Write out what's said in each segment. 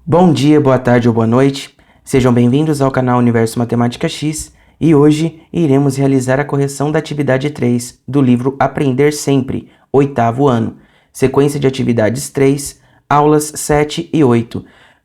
Bom dia, boa tarde ou boa noite. Sejam bem-vindos ao canal Universo Matemática X e hoje iremos realizar a correção da atividade 3 do livro Aprender Sempre, 8º ano. Sequência de atividades 3, aulas 7 e 8.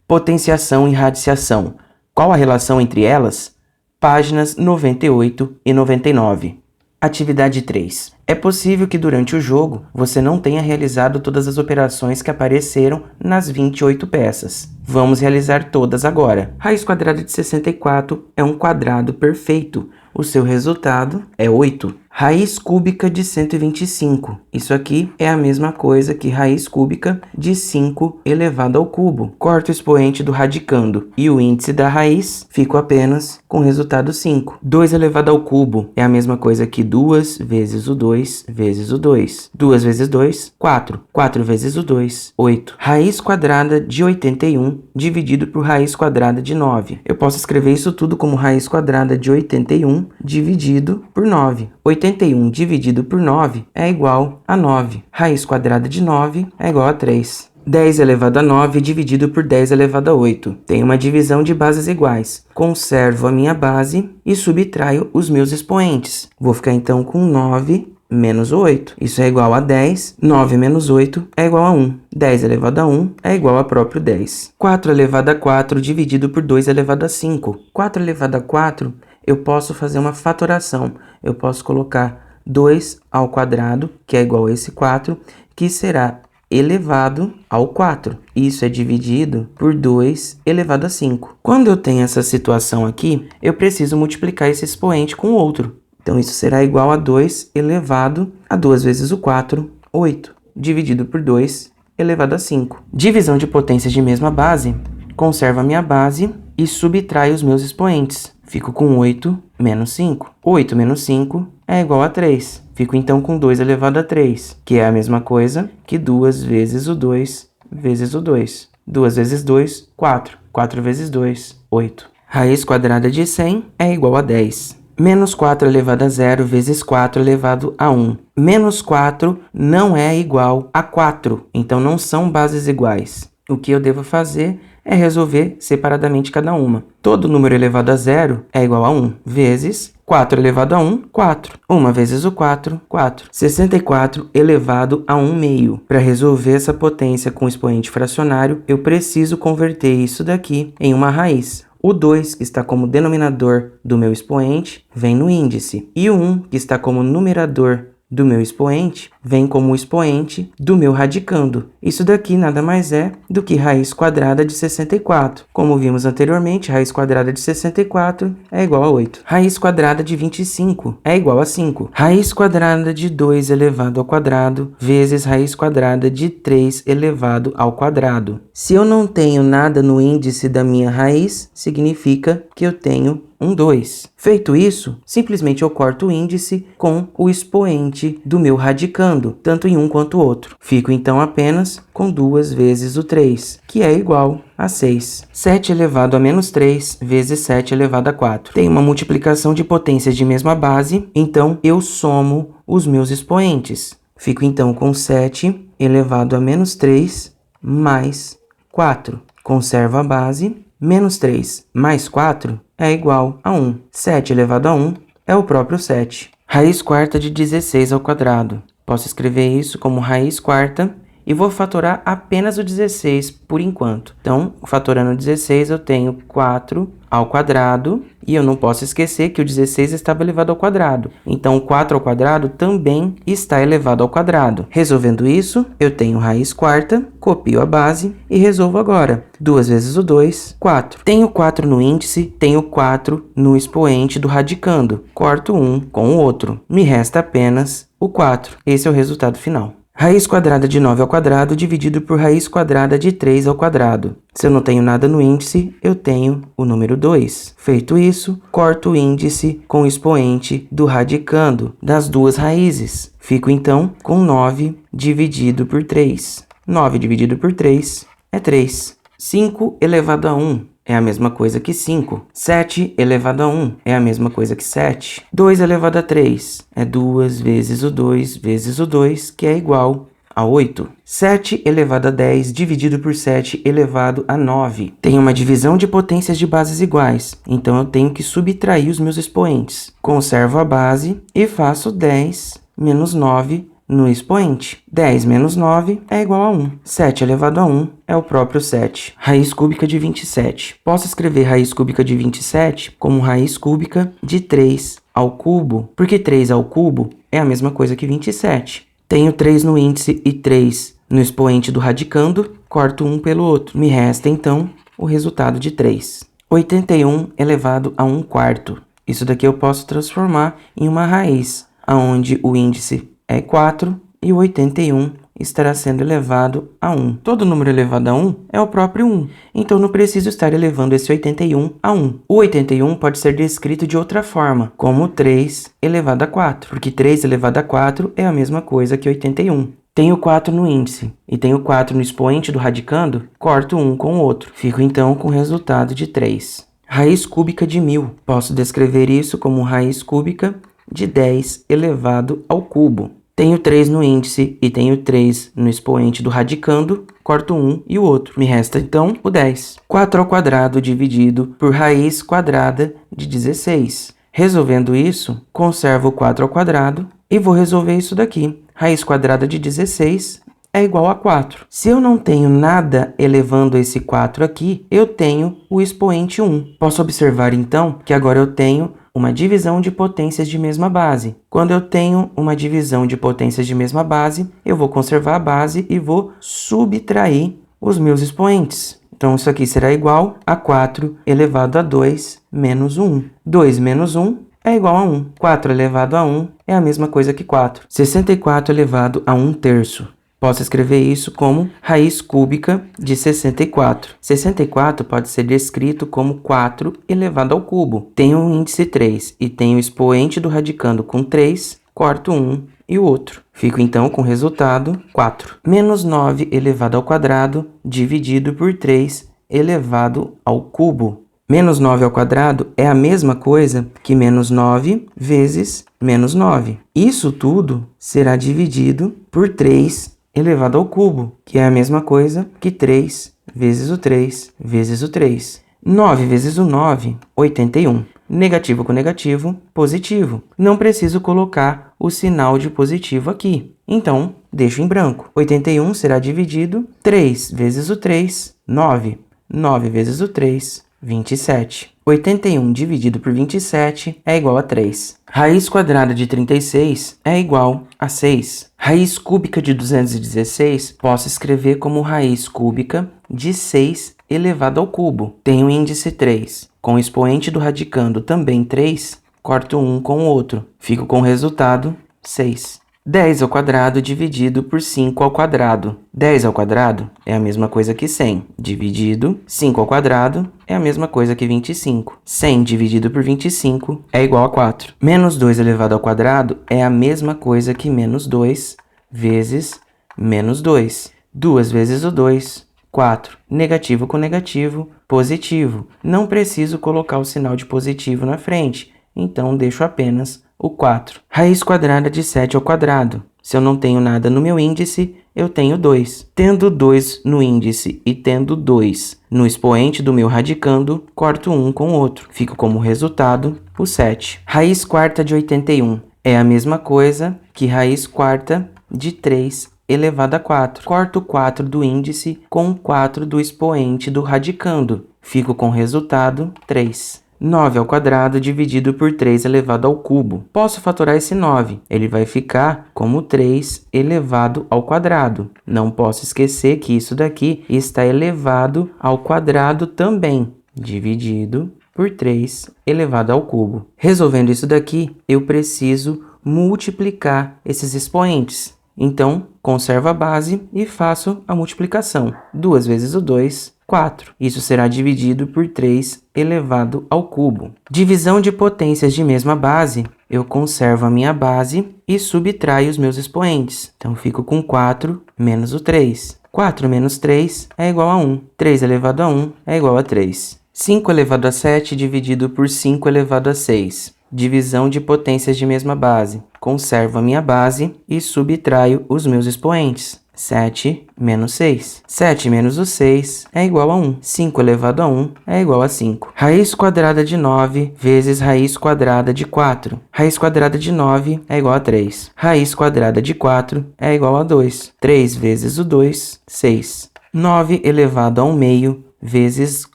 Potenciação e radiciação. Qual a relação entre elas? Páginas 98 e 99. Atividade 3. É possível que durante o jogo você não tenha realizado todas as operações que apareceram nas 28 peças. Vamos realizar todas agora. Raiz quadrada de 64 é um quadrado perfeito. O seu resultado é 8. Raiz cúbica de 125. Isso aqui é a mesma coisa que raiz cúbica de 5 elevado ao cubo. Corta o expoente do radicando e o índice da raiz fica apenas com o resultado 5. 2 elevado ao cubo é a mesma coisa que 2 vezes o 2 vezes o 2. 2 vezes 2, 4. 4 vezes o 2, 8. Raiz quadrada de 81 dividido por raiz quadrada de 9. Eu posso escrever isso tudo como raiz quadrada de 81 dividido por 9. 81 dividido por 9 é igual a 9. Raiz quadrada de 9 é igual a 3. 10 elevado a 9 dividido por 10 elevado a 8. Tem uma divisão de bases iguais. Conservo a minha base e subtraio os meus expoentes. Vou ficar então com 9 menos 8. Isso é igual a 10. 9 menos 8 é igual a 1. 10 elevado a 1 é igual a próprio 10. 4 elevado a 4 dividido por 2 elevado a 5. 4 elevado a 4, eu posso fazer uma fatoração. Eu posso colocar 2 ao quadrado, que é igual a esse 4, que será elevado ao 4. Isso é dividido por 2 elevado a 5. Quando eu tenho essa situação aqui, eu preciso multiplicar esse expoente com o outro. Então, isso será igual a 2 elevado a 2 vezes o 4, 8, dividido por 2 elevado a 5. Divisão de potências de mesma base. Conservo a minha base e subtraio os meus expoentes. Fico com 8 menos 5. 8 menos 5 é igual a 3. Fico então com 2 elevado a 3, que é a mesma coisa que 2 vezes o 2 vezes o 2. 2 vezes 2, 4. 4 vezes 2, 8. Raiz quadrada de 100 é igual a 10. Menos 4 elevado a 0 vezes 4 elevado a 1. Menos 4 não é igual a 4, então não são bases iguais. O que eu devo fazer é resolver separadamente cada uma. Todo número elevado a 0 é igual a 1, vezes 4 elevado a 1, 4. 1 vezes o 4, 4. 64 elevado a 1 meio. Para resolver essa potência com expoente fracionário, eu preciso converter isso daqui em uma raiz. O 2, que está como denominador do meu expoente, vem no índice. E o 1, que está como numerador do meu expoente, vem como expoente do meu radicando. Isso daqui nada mais é do que raiz quadrada de 64. Como vimos anteriormente, raiz quadrada de 64 é igual a 8. Raiz quadrada de 25 é igual a 5. Raiz quadrada de 2 elevado ao quadrado vezes raiz quadrada de 3 elevado ao quadrado. Se eu não tenho nada no índice da minha raiz, significa que eu tenho um 2. Feito isso, simplesmente eu corto o índice com o expoente do meu radicando, tanto em um quanto o outro. Fico então apenas com 2 vezes o 3, que é igual a 6. 7 elevado a menos 3 vezes 7 elevado a 4. Tem uma multiplicação de potências de mesma base, então eu somo os meus expoentes. Fico então com 7 elevado a menos 3 mais 4. Conservo a base. Menos 3 mais 4 é igual a 1. 7 elevado a 1 é o próprio 7. Raiz quarta de 16 ao quadrado. Posso escrever isso como raiz quarta e vou fatorar apenas o 16 por enquanto. Então, fatorando 16, eu tenho 4 ao quadrado e eu não posso esquecer que o 16 estava elevado ao quadrado. Então, o 4 ao quadrado também está elevado ao quadrado. Resolvendo isso, eu tenho raiz quarta, copio a base e resolvo agora. 2 vezes o 2, 4. Tenho 4 no índice, tenho 4 no expoente do radicando. Corto um com o outro. Me resta apenas o 4. Esse é o resultado final. Raiz quadrada de 9 ao quadrado dividido por raiz quadrada de 3 ao quadrado. Se eu não tenho nada no índice, eu tenho o número 2. Feito isso, corto o índice com o expoente do radicando das duas raízes. Fico então com 9 dividido por 3. 9 dividido por 3 é 3. 5 elevado a 1 é a mesma coisa que 5. 7 elevado a 1 é a mesma coisa que 7. 2 elevado a 3 é 2 vezes o 2 vezes o 2, que é igual a 8. 7 elevado a 10 dividido por 7 elevado a 9. Tem uma divisão de potências de bases iguais, então eu tenho que subtrair os meus expoentes. Conservo a base e faço 10 menos 9 no expoente. 10 menos 9 é igual a 1. 7 elevado a 1 é o próprio 7. Raiz cúbica de 27. Posso escrever raiz cúbica de 27 como raiz cúbica de 3 ao cubo, porque 3 ao cubo é a mesma coisa que 27. Tenho 3 no índice e 3 no expoente do radicando, corto um pelo outro. Me resta, então, o resultado de 3. 81 elevado a 1 quarto. Isso daqui eu posso transformar em uma raiz, onde o índice é 4 e o 81 estará sendo elevado a 1. Todo número elevado a 1 é o próprio 1, então não preciso estar elevando esse 81 a 1. O 81 pode ser descrito de outra forma, como 3 elevado a 4, porque 3 elevado a 4 é a mesma coisa que 81. Tenho 4 no índice e tenho 4 no expoente do radicando, corto um com o outro. Fico então com o resultado de 3. Raiz cúbica de 1000. Posso descrever isso como raiz cúbica de 10 elevado ao cubo. Tenho 3 no índice e tenho 3 no expoente do radicando, corto um e o outro. Me resta então o 10. 4 ao quadrado dividido por raiz quadrada de 16. Resolvendo isso, conservo o 4 ao quadrado e vou resolver isso daqui. Raiz quadrada de 16 é igual a 4. Se eu não tenho nada elevando esse 4 aqui, eu tenho o expoente 1. Posso observar então que agora eu tenho uma divisão de potências de mesma base. Quando eu tenho uma divisão de potências de mesma base, eu vou conservar a base e vou subtrair os meus expoentes. Então, isso aqui será igual a 4 elevado a 2 menos 1. 2 menos 1 é igual a 1. 4 elevado a 1 é a mesma coisa que 4. 64 elevado a 1 terço. Posso escrever isso como raiz cúbica de 64. 64 pode ser descrito como 4 elevado ao cubo. Tenho o índice 3 e tenho o expoente do radicando com 3, corto um e o outro. Fico então com o resultado 4. Menos 9 elevado ao quadrado dividido por 3 elevado ao cubo. Menos 9 ao quadrado é a mesma coisa que menos 9 vezes menos 9. Isso tudo será dividido por 3 elevado ao cubo, que é a mesma coisa que 3 vezes o 3 vezes o 3. 9 vezes o 9, 81. Negativo com negativo, positivo. Não preciso colocar o sinal de positivo aqui. Então, deixo em branco. 81 será dividido 3 vezes o 3, 9. 9 vezes o 3, 27. 81 dividido por 27 é igual a 3. Raiz quadrada de 36 é igual a 6. Raiz cúbica de 216 posso escrever como raiz cúbica de 6 elevado ao cubo. Tenho índice 3. Com o expoente do radicando também 3, corto um com o outro. Fico com o resultado 6. 10 ao quadrado dividido por 5 ao quadrado. 10 ao quadrado é a mesma coisa que 100. Dividido 5 ao quadrado é a mesma coisa que 25. 100 dividido por 25 é igual a 4. Menos 2 elevado ao quadrado é a mesma coisa que menos 2 vezes menos 2. 2 vezes o 2, 4. Negativo com negativo, positivo. Não preciso colocar o sinal de positivo na frente, então deixo apenas o 4. Raiz quadrada de 7 ao quadrado. Se eu não tenho nada no meu índice, eu tenho 2. Tendo 2 no índice e tendo 2 no expoente do meu radicando, corto um com o outro. Fico como resultado o 7. Raiz quarta de 81. É a mesma coisa que raiz quarta de 3 elevado a 4. Corto 4 do índice com 4 do expoente do radicando. Fico com o resultado 3. 9 ao quadrado dividido por 3 elevado ao cubo. Posso fatorar esse 9. Ele vai ficar como 3 elevado ao quadrado. Não posso esquecer que isso daqui está elevado ao quadrado também. Dividido por 3 elevado ao cubo. Resolvendo isso daqui, eu preciso multiplicar esses expoentes. Então, conservo a base e faço a multiplicação. 2 vezes o 2, 4. Isso será dividido por 3 elevado ao cubo. Divisão de potências de mesma base, eu conservo a minha base e subtraio os meus expoentes. Então, fico com 4 menos o 3. 4 menos 3 é igual a 1. 3 elevado a 1 é igual a 3. 5 elevado a 7 dividido por 5 elevado a 6. Divisão de potências de mesma base. Conservo a minha base e subtraio os meus expoentes. 7 menos 6. 7 menos o 6 é igual a 1. 5 elevado a 1 é igual a 5. Raiz quadrada de 9 vezes raiz quadrada de 4. Raiz quadrada de 9 é igual a 3. Raiz quadrada de 4 é igual a 2. 3 vezes o 2, 6. 9 elevado a 1 meio vezes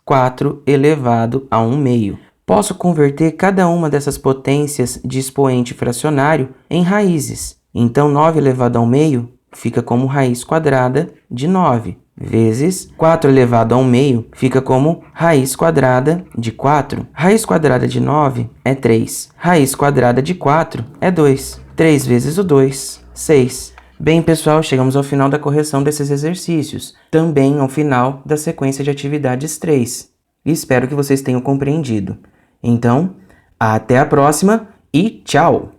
4 elevado a 1 meio. Posso converter cada uma dessas potências de expoente fracionário em raízes. Então, 9 elevado a 1 meio fica como raiz quadrada de 9, vezes 4 elevado a 1 meio fica como raiz quadrada de 4. Raiz quadrada de 9 é 3. Raiz quadrada de 4 é 2. 3 vezes o 2, 6. Bem, pessoal, chegamos ao final da correção desses exercícios, também ao final da sequência de atividades 3. Espero que vocês tenham compreendido. Então, até a próxima e tchau!